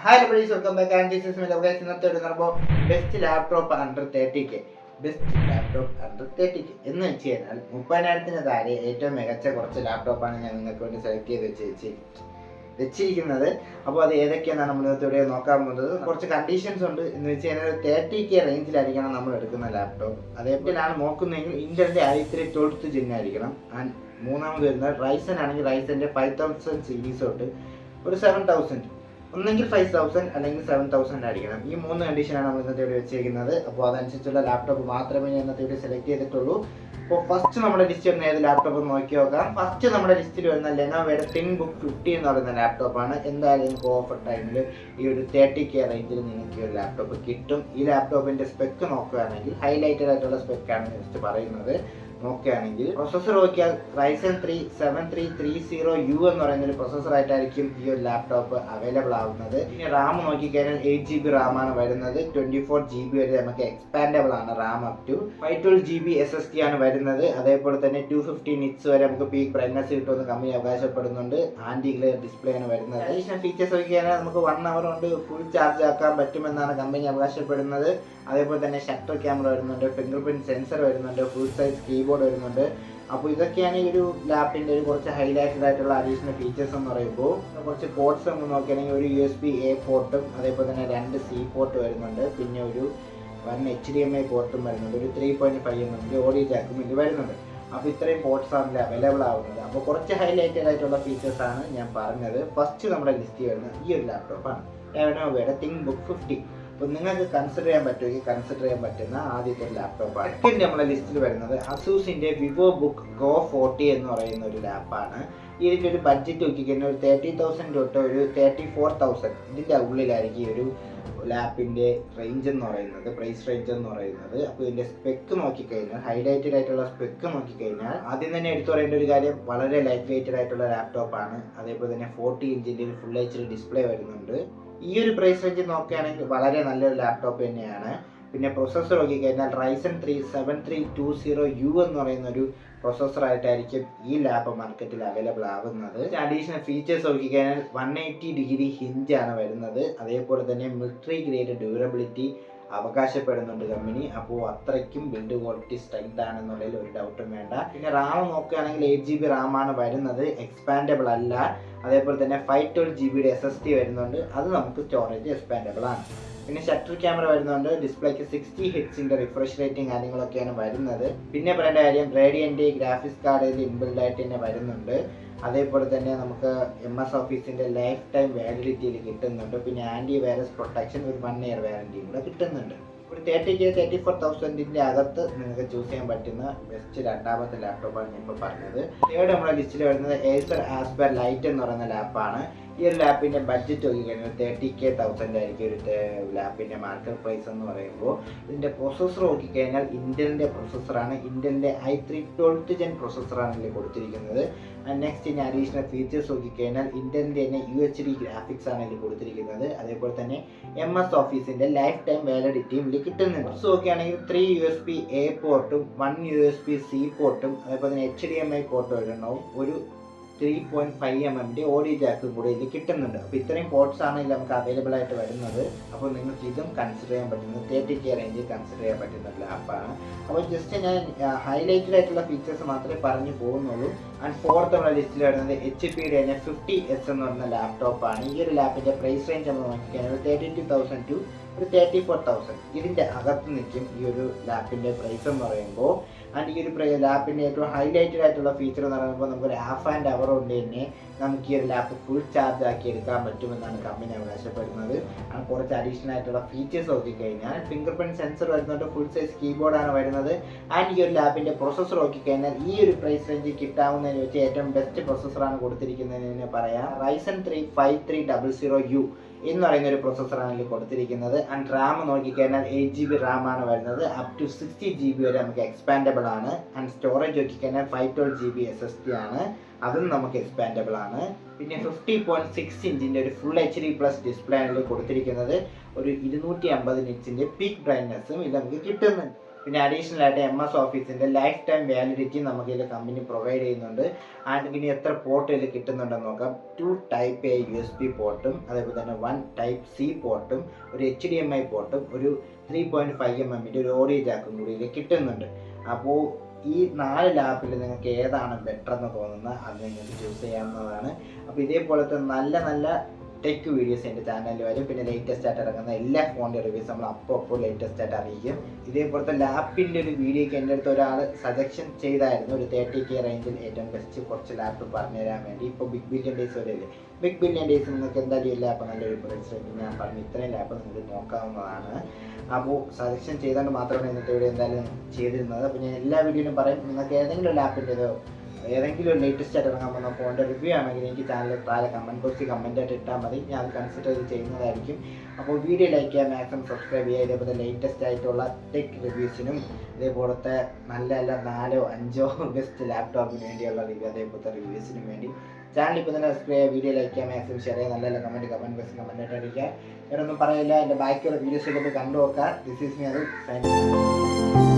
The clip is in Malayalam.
Hi everybody, welcome back and this is Miller guys. ഇന്നത്തെ ഒരു പറയുമ്പോൾ best laptop under 30K. Best laptop under 30K എന്ന് വെച്ച് കഴിഞ്ഞാൽ 30,000 താഴെ ഏറ്റവും മികച്ച കുറച്ച് ലാപ്ടോപ്പാണ് ഞാൻ നിങ്ങൾക്ക് വേണ്ടി സെലക്ട് ചെയ്ത് വെച്ചിരിക്കുന്നത്. അപ്പോൾ അത് ഏതൊക്കെയാണ് നമ്മൾ ഇന്നത്തെ നോക്കാൻ പോകുന്നത്. കുറച്ച് കണ്ടീഷൻസ് ഉണ്ട് എന്ന് വെച്ച് കഴിഞ്ഞാൽ 30K റേഞ്ചിലായിരിക്കണം നമ്മൾ എടുക്കുന്ന ലാപ്ടോപ്പ്. അതേപോലെയാണ് നോക്കുന്നതെങ്കിൽ ഇന്റലിന്റെ i3 12th Gen ആയിരിക്കണം. ആൻഡ് മൂന്നാമത് വരുന്നത് റൈസൻ ആണെങ്കിൽ റൈസന്റെ 5000 സീരീസ് തൊട്ട് ഒരു 7000, ഒന്നെങ്കിൽ 5000 അല്ലെങ്കിൽ 7000 ആയിരിക്കണം. ഈ മൂന്ന് കണ്ടീഷനാണ് നമ്മൾ ഇന്നത്തെ ഇവിടെ വെച്ചിരിക്കുന്നത്. അപ്പോൾ അതനുസരിച്ചുള്ള ലാപ്ടോപ്പ് മാത്രമേ ഞാൻ ഇന്നത്തെ ഇവിടെ സെലക്ട് ചെയ്തിട്ടുള്ളൂ. അപ്പോൾ ഫസ്റ്റ് നമ്മുടെ ലിസ്റ്റ് വരുന്ന ഏത് ലാപ്ടോപ്പ് നോക്കി നോക്കാം. ഫസ്റ്റ് നമ്മുടെ ലിസ്റ്റിൽ വരുന്ന ലെനോവോയുടെ തിങ്ക്ബുക്ക് 50 എന്ന് പറയുന്ന ലാപ്ടോപ്പാണ്. എന്തായാലും നിങ്ങൾക്ക് ഓഫർ ടൈമിൽ ഈ ഒരു 30K റേഞ്ചിൽ നിങ്ങൾക്ക് ഈ ഒരു ലാപ്ടോപ്പ് കിട്ടും. ഈ ലാപ്ടോപ്പിന്റെ സ്പെക്ക് നോക്കുകയാണെങ്കിൽ ഹൈലൈറ്റഡ് ആയിട്ടുള്ള സ്പെക്കാണ് നെക്സ്റ്റ് പറയുന്നത്. നോക്കുകയാണെങ്കിൽ പ്രൊസസ്സർ നോക്കിയാൽ റൈസൻ 3 7330U എന്ന് പറയുന്ന ഒരു പ്രൊസസ്സർ ആയിട്ടായിരിക്കും ഈ ഒരു ലാപ്ടോപ്പ് അവൈലബിൾ ആവുന്നത്. ഇനി റാം നോക്കിക്കഴിഞ്ഞാൽ 8GB റാം ആണ് വരുന്നത്. 24GB വരെ നമുക്ക് എക്സ്പാൻഡബിൾ ആണ് Ram up to 512GB SSD ആണ് വരുന്നത്. അതേപോലെ തന്നെ 250 nits വരെ നമുക്ക് പീക്ക് ബ്രൈറ്റ്നസ് കിട്ടുമെന്ന് കമ്പനി അവകാശപ്പെടുന്നുണ്ട്. ആന്റി ഗ്ലെയർ ഡിസ്പ്ലേ ആണ് വരുന്നത്. അഡീഷണൽ ഫീച്ചേഴ്സ് നോക്കിക്കഴിഞ്ഞാൽ നമുക്ക് 1 hour കൊണ്ട് ഫുൾ ചാർജ് ആക്കാൻ പറ്റുമെന്നാണ് കമ്പനി അവകാശപ്പെടുന്നത്. അതേപോലെ തന്നെ ഷട്ടർ ക്യാമറ വരുന്നുണ്ട്, ഫിംഗർ പ്രിന്റ് സെൻസർ വരുന്നുണ്ട്, ഫുൾ സൈസ് കീബോർഡ് വരുന്നുണ്ട്. അപ്പോൾ ഇതൊക്കെയാണ് ഈ ഒരു ലാപ്പിന്റെ ഒരു കുറച്ച് ഹൈലൈറ്റഡ് ആയിട്ടുള്ള അഡീഷണൽ ഫീച്ചേഴ്സ് എന്ന് പറയുമ്പോൾ കുറച്ച് പോർട്ട്സ് നമ്മൾ നോക്കുകയാണെങ്കിൽ ഒരു USB-A പോർട്ടും അതേപോലെ തന്നെ 2 C പോർട്ട് വരുന്നുണ്ട്. പിന്നെ ഒരു 1 HDMI പോർട്ടും വരുന്നുണ്ട്. ഒരു 3.5mm ഓഡിയോ ജാക്കും ഇത് വരുന്നുണ്ട്. അപ്പോൾ ഇത്രയും പോർട്ട്സ് ആണ് അവൈലബിൾ ആവുന്നത്. അപ്പോൾ കുറച്ച് ഹൈലൈറ്റഡ് ആയിട്ടുള്ള ഫീച്ചേഴ്സ് ആണ് ഞാൻ പറഞ്ഞത്. ഫസ്റ്റ് നമ്മുടെ ലിസ്റ്റ് വരുന്നത് ഈ ഒരു ലാപ്ടോപ്പാണ്, ലെനോവോയുടെ തിങ്ക്ബുക്ക് 50. അപ്പോൾ നിങ്ങൾക്ക് കൺസിഡർ ചെയ്യാൻ പറ്റുന്ന ആദ്യത്തെ ഒരു ലാപ്ടോപ്പാണ്. സെക്കൻഡ് നമ്മുടെ ലിസ്റ്റിൽ വരുന്നത് അസൂസിന്റെ വിവോബുക്ക് ഗോ 40 എന്ന് പറയുന്ന ഒരു ലാപ്പാണ്. ഇതിൻ്റെ ഒരു ബഡ്ജറ്റ് നോക്കിക്കഴിഞ്ഞാൽ ഒരു 30,000 തൊട്ട് ഒരു 34,000 ഇതിൻ്റെ ഉള്ളിലായിരിക്കും ഈ ഒരു ലാപ്പിൻ്റെ റേഞ്ച് എന്ന് പറയുന്നത്, പ്രൈസ് റേഞ്ച് എന്ന് പറയുന്നത്. അപ്പോൾ ഇതിൻ്റെ സ്പെക്ക് നോക്കിക്കഴിഞ്ഞാൽ ഹൈലൈറ്റഡ് ആയിട്ടുള്ള സ്പെക്ക് നോക്കിക്കഴിഞ്ഞാൽ ആദ്യം തന്നെ എടുത്തു പറയേണ്ട ഒരു കാര്യം വളരെ ലൈറ്റ് വെയ്റ്റഡ് ആയിട്ടുള്ള ലാപ്ടോപ്പാണ്. അതേപോലെ തന്നെ 40 ഇഞ്ചിൻ്റെ ഒരു ഫുൾ HD ഡിസ്പ്ലേ വരുന്നുണ്ട്. ഈ ഒരു പ്രൈസ് റേഞ്ച് നോക്കുകയാണെങ്കിൽ വളരെ നല്ലൊരു ലാപ്ടോപ്പ് തന്നെയാണ്. പിന്നെ പ്രൊസസ്സർ നോക്കിക്കഴിഞ്ഞാൽ റൈസൻ 3 7320U എന്ന് പറയുന്ന ഒരു പ്രൊസസ്സറായിട്ടായിരിക്കും ഈ ലാപ്പ് മാർക്കറ്റിൽ അവൈലബിൾ ആവുന്നത്. അഡീഷണൽ ഫീച്ചേഴ്സ് നോക്കിക്കഴിഞ്ഞാൽ 180° ഹിഞ്ച് ആണ് വരുന്നത്. അതേപോലെ തന്നെ മിലിറ്ററി ഗ്രേഡ് ഡ്യൂറബിലിറ്റി അവകാശപ്പെടുന്നുണ്ട് കമ്പനി. അപ്പോൾ അത്രയ്ക്കും ബിൽഡ് ക്വാളിറ്റി സ്ട്രെങ്ത് ആണെന്നുള്ളതിൽ ഒരു ഡൗട്ടും വേണ്ട. പിന്നെ റാം നോക്കുകയാണെങ്കിൽ 8GB റാം ആണ് വരുന്നത്, എക്സ്പാൻഡബിൾ അല്ല. അതേപോലെ തന്നെ 512GB SSD വരുന്നുണ്ട്, അത് നമുക്ക് സ്റ്റോറേജ് എക്സ്പാൻഡബിൾ ആണ്. പിന്നെ ഷട്ടർ ക്യാമറ വരുന്നുണ്ട്, ഡിസ്പ്ലേക്ക് 60 Hz റിഫ്രഷ് റേറ്റിംഗ് കാര്യങ്ങളൊക്കെയാണ് വരുന്നത്. പിന്നെ പറയേണ്ട കാര്യം റേഡിയൻ്റെ ഗ്രാഫിക്സ് കാർഡ് ഇതിൽ ഇൻബിൽഡ് ആയിട്ട് തന്നെ വരുന്നുണ്ട്. അതേപോലെ തന്നെ നമുക്ക് MS ഓഫീസിൻ്റെ ലൈഫ് ടൈം വാലിഡിറ്റിയിൽ കിട്ടുന്നുണ്ട്. പിന്നെ ആൻറ്റി വൈറസ് പ്രൊട്ടക്ഷൻ ഒരു 1 year വാറണ്ടിയും കൂടെ കിട്ടുന്നുണ്ട്. ഒരു 30K 34,000 അകത്ത് നിങ്ങൾക്ക് ചൂസ് ചെയ്യാൻ പറ്റുന്ന ബെസ്റ്റ് രണ്ടാമത്തെ ലാപ്ടോപ്പാണ് ഞാൻ ഇപ്പോൾ പറഞ്ഞത്. തേർഡ് നമ്മുടെ ലിസ്റ്റിൽ വരുന്നത് Acer Aspire Lite എന്ന് പറയുന്ന ലാപ്പാണ്. ഈ ഒരു ലാപ്പിൻ്റെ ബഡ്ജറ്റ് നോക്കിക്കഴിഞ്ഞാൽ 30K ആയിരിക്കും ഒരു ലാപ്പിൻ്റെ മാർക്കറ്റ് പ്രൈസ് എന്ന് പറയുമ്പോൾ. ഇതിൻ്റെ പ്രൊസസ്സർ നോക്കിക്കഴിഞ്ഞാൽ ഇന്റലിൻ്റെ പ്രൊസസ്സറാണ്. ഇന്റലിൻ്റെ i3 12th Gen പ്രൊസസ്സറാണ് ഇതിൽ കൊടുത്തിരിക്കുന്നത്. നെക്സ്റ്റ് ഇനി അഡീഷണൽ ഫീച്ചേഴ്സ് നോക്കിക്കഴിഞ്ഞാൽ ഇന്റലിൻ്റെ തന്നെ UHD ഗ്രാഫിക്സ് ആണ് ഇതിൽ കൊടുത്തിരിക്കുന്നത്. അതേപോലെ തന്നെ MS ഓഫീസിൻ്റെ ലൈഫ് ടൈം വാലിഡിറ്റിയും ഇതിൽ കിട്ടുന്നുണ്ട്. സോ നോക്കുകയാണെങ്കിൽ 3 USB-A പോർട്ടും 1 USB-C പോർട്ടും അതേപോലെ തന്നെ HDMI പോർട്ടും ഒരെണ്ണവും ഒരു 3.5mm ഓഡിയോ ജാക്കും കൂടെ ഇതിൽ കിട്ടുന്നുണ്ട്. അപ്പോൾ ഇത്രയും പോർട്ട്സ് ആണ് ഇതിൽ നമുക്ക് അവൈലബിൾ ആയിട്ട് വരുന്നത്. അപ്പോൾ നിങ്ങൾക്ക് ഇതും കൺസിഡർ ചെയ്യാൻ പറ്റുന്നത് 30K റേഞ്ചിൽ കൺസിഡർ ചെയ്യാൻ പറ്റുന്ന ഒരു ലാപ്പാണ്. അപ്പോൾ ജസ്റ്റ് ഞാൻ ഹൈലൈറ്റഡ് ആയിട്ടുള്ള ഫീച്ചേഴ്സ് മാത്രമേ പറഞ്ഞു പോകുന്നുള്ളൂ. ആൻഡ് ഫോർത്ത് നമ്മുടെ ലിസ്റ്റിൽ വരുന്നത് HP-യുടെ തന്നെ 50S എന്ന് പറയുന്ന ലാപ്ടോപ്പാണ്. ഈ ഒരു ലാപ്പിൻ്റെ പ്രൈസ് റേഞ്ച് നമ്മൾ നോക്കിക്കഴിഞ്ഞാൽ 32,000 to ഒരു 34,000 ഇതിൻ്റെ അകത്ത് നിൽക്കും ഈ ഒരു ലാപ്പിൻ്റെ പ്രൈസ് എന്ന് പറയുമ്പോൾ. ആൻഡ് ഈ ഒരു ലാപ്പിൻ്റെ ഏറ്റവും ഹൈലൈറ്റഡ് ആയിട്ടുള്ള ഫീച്ചർ എന്ന് പറയുമ്പോൾ നമുക്കൊരു ½ ആൻഡ് അവർ കൊണ്ട് തന്നെ നമുക്ക് ഈ ഒരു ലാപ്പ് ഫുൾ ചാർജ് ആക്കി എടുക്കാൻ പറ്റുമെന്നാണ് കമ്പനി അവകാശപ്പെടുന്നത്. ആണ് കുറച്ച് അഡീഷണൽ ആയിട്ടുള്ള ഫീച്ചേഴ്സ് നോക്കിക്കഴിഞ്ഞാൽ ഫിംഗർ പ്രിന്റ് സെൻസർ വരുന്നുണ്ട്, ഫുൾ സൈസ് കീബോർഡാണ് വരുന്നത്. ആൻഡ് ഈ ഒരു ലാപ്പിൻ്റെ പ്രൊസസ്സർ നോക്കിക്കഴിഞ്ഞാൽ ഈ ഒരു പ്രൈസ് റേഞ്ചിൽ കിട്ടാവുന്നതിന് വെച്ച് ഏറ്റവും ബെസ്റ്റ് പ്രൊസസ്സറാണ് കൊടുത്തിരിക്കുന്നതെന്ന് പറയാം. റൈസൻ 3 5300U എന്ന് പറയുന്ന ഒരു പ്രൊസസ്സറാണ് ഇതിൽ കൊടുത്തിരിക്കുന്നത്. ആൻഡ് റാം നോക്കിക്കഴിഞ്ഞാൽ 8GB റാം ആണ് വരുന്നത്. അപ് ടു 60GB വരെ നമുക്ക് എക്സ്പാൻഡബിൾ ആണ്. ആൻഡ് സ്റ്റോറേജ് നോക്കിക്കഴിഞ്ഞാൽ 512GB SSD ആണ്, അതും നമുക്ക് എക്സ്പാൻഡബിൾ ആണ്. പിന്നെ 50.6 ഇഞ്ചിൻ്റെ ഒരു ഫുൾ HD+ ഡിസ്പ്ലേ ആണ് ഇതിൽ കൊടുത്തിരിക്കുന്നത്. ഒരു 250 nitsൻ്റെ പീക്ക് ബ്രൈറ്റ്നസ്സും ഇത് നമുക്ക് കിട്ടുന്നുണ്ട്. പിന്നെ അഡീഷണൽ ആയിട്ട് MS ഓഫീസിൻ്റെ ലൈഫ് ടൈം വാലിഡിറ്റി നമുക്ക് ഇതിൽ കമ്പനി പ്രൊവൈഡ് ചെയ്യുന്നുണ്ട്. ആൻഡ് പിന്നെ എത്ര പോർട്ട് ഇതിൽ കിട്ടുന്നുണ്ടെന്ന് നോക്കാം. 2 ടൈപ്പ് എ USB പോർട്ടും അതേപോലെ തന്നെ 1 ടൈപ്പ് C പോർട്ടും ഒരു HDMI പോർട്ടും ഒരു 3.5mm ഒരു ഓഡിയോ ജാക്കും കൂടി ഇതിൽ കിട്ടുന്നുണ്ട്. അപ്പോൾ ഈ 4 ലാപ്പിൽ നിങ്ങൾക്ക് ഏതാണ് ബെറ്റർ എന്ന് തോന്നുന്നത് അത് നിങ്ങൾക്ക് ചൂസ് ചെയ്യാവുന്നതാണ്. അപ്പോൾ ഇതേപോലത്തെ നല്ല നല്ല ടെക് വീഡിയോസ് എൻ്റെ ചാനലിൽ വരും. പിന്നെ ലേറ്റസ്റ്റ് ആയിട്ട് ഇറങ്ങുന്ന എല്ലാ ഫോണിൻ്റെ റിവ്യൂസ് നമ്മൾ അപ്പോൾ ലേറ്റസ്റ്റ് ആയിട്ട് അറിയിക്കും. ഇതേപോലത്തെ ലാപ്പിൻ്റെ ഒരു വീഡിയോയ്ക്ക് എൻ്റെ അടുത്ത് ഒരാൾ സജഷൻ ചെയ്തായിരുന്നു, ഒരു 30K റേഞ്ചിൽ ഏറ്റവും ബെസ്റ്റ് കുറച്ച് ലാപ്പ് പറഞ്ഞു തരാൻ വേണ്ടി. ഇപ്പോൾ ബിഗ് ബില്യൺ ഡേയ്സ് വരെയല്ലേ, ബിഗ് ബില്യൺ ഡേയ്സ് നിങ്ങൾക്ക് എന്തായാലും ഈ ലാപ്പ് നല്ലൊരു പ്രൈസ് റേഞ്ചിൽ ഞാൻ പറഞ്ഞു ഇത്രയും ലാപ്പ് നിങ്ങൾക്ക് നോക്കാവുന്നതാണ്. അപ്പോൾ സജഷൻ ചെയ്തുകൊണ്ട് മാത്രമാണ് ഇന്നത്തെ വീഡിയോ എന്തായാലും ചെയ്തിരുന്നത്. അപ്പോൾ ഞാൻ എല്ലാ വീഡിയോയിലും പറയും, നിങ്ങൾക്ക് ഏതെങ്കിലും ലാപ്പിൻ്റെതോ ഏതെങ്കിലും ലേറ്റസ്റ്റ് ആയിട്ട് ഇറങ്ങാൻ പോകുന്ന ഫോണിൻ്റെ റിവ്യൂ ആണെങ്കിൽ എനിക്ക് ചാനലിൽ താഴെ കമൻറ്റ് ബോക്സിൽ കമൻ്റ് ആയിട്ട് ഇട്ടാൽ മതി, ഞാൻ അത് കൺസിഡർ ചെയ്ത് ചെയ്യുന്നതായിരിക്കും. അപ്പോൾ വീഡിയോ ലൈക്ക് ചെയ്യുക, മാക്സിമം സബ്സ്ക്രൈബ് ചെയ്യുക. ഇതേപോലെ ലേറ്റസ്റ്റ് ആയിട്ടുള്ള ടെക് റിവ്യൂസിനും ഇതേപോലത്തെ നല്ല നല്ല 4 or 5 ബെസ്റ്റ് ലാപ്ടോപ്പിന് വേണ്ടിയുള്ള റിവ്യൂ അതേപോലത്തെ റിവ്യൂസിനും വേണ്ടി ചാനൽ ഇപ്പോൾ തന്നെ സബ്സ്ക്രൈബ് ചെയ്യുക, വീഡിയോ ലൈക്ക് ചെയ്യുക, മാക്സിമം ഷെയർ ചെയ്യുക, നല്ല നല്ല കമൻറ്റ് ബോക്സിൽ കമൻ്റ് ആയിട്ട് അടിക്കുക. വേറൊന്നും പറയില്ല, എൻ്റെ ബാക്കിയുള്ള വീഡിയോസിലൊക്കെ കണ്ടു നോക്കുക. ദിസ് ഈസ് മീ അത് സൈൻ.